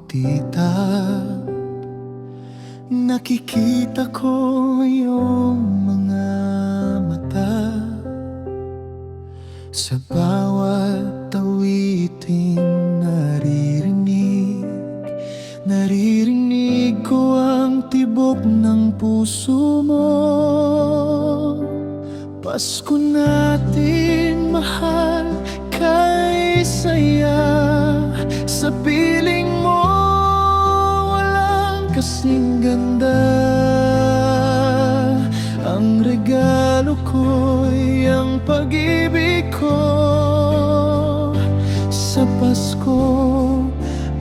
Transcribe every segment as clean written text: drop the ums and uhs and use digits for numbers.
tita. Nakikita ko iyong mga mata sa bawat awiting naririnig. Naririnig ko ang tibok ng puso mo. Pasko natin mahal, kay saya sa piling mo. Walang kasing ganda. Ang regalo ko'y ang pag-ibig ko sa Pasko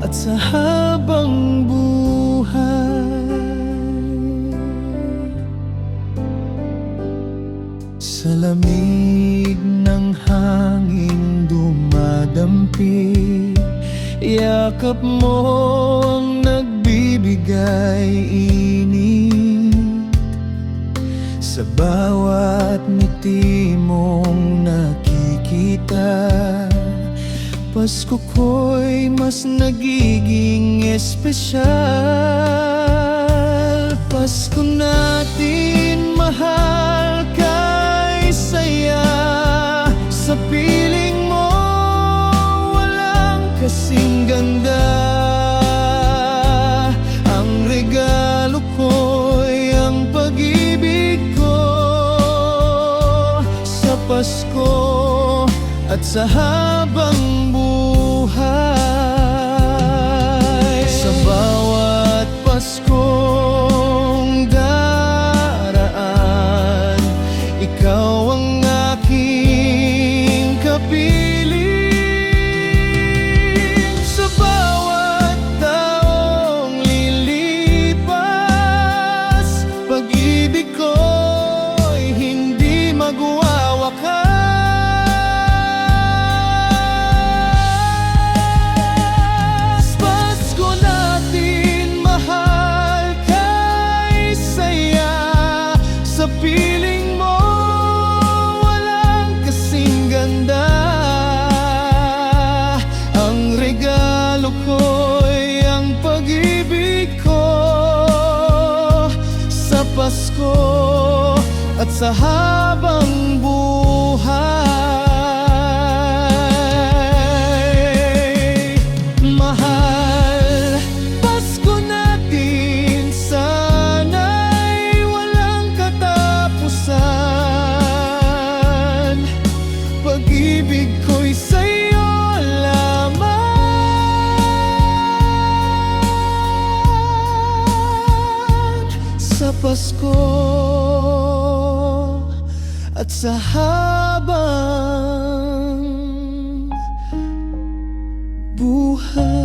at sa habang buhay. Sa lamig ng hangin dumadampi, yakap mo ang nagbibigay init. Sa bawat ngiti mong nakikita, Pasko ko'y mas nagiging espesyal. Pasko natin mahal, kay saya sa piling mo. Walang kasing ganda. Ang regalo ko'y ang pag-ibig ko sa Pasko at sa habang buhay. Sa bawat Paskong daraan, ikaw ang aking kapiling. Sa bawat taong lilipas, pag-ibig ko'y hindi magwawakas. Sa piling mo, walang kasing ganda. Ang regalo ko'y ang pag-ibig ko sa Pasko at sa habang buhay. Mahal, Pasko natin sana'y walang katapusan. Pag-ibig ko'y sa'yo lamang sa Pasko at sa habang buhay.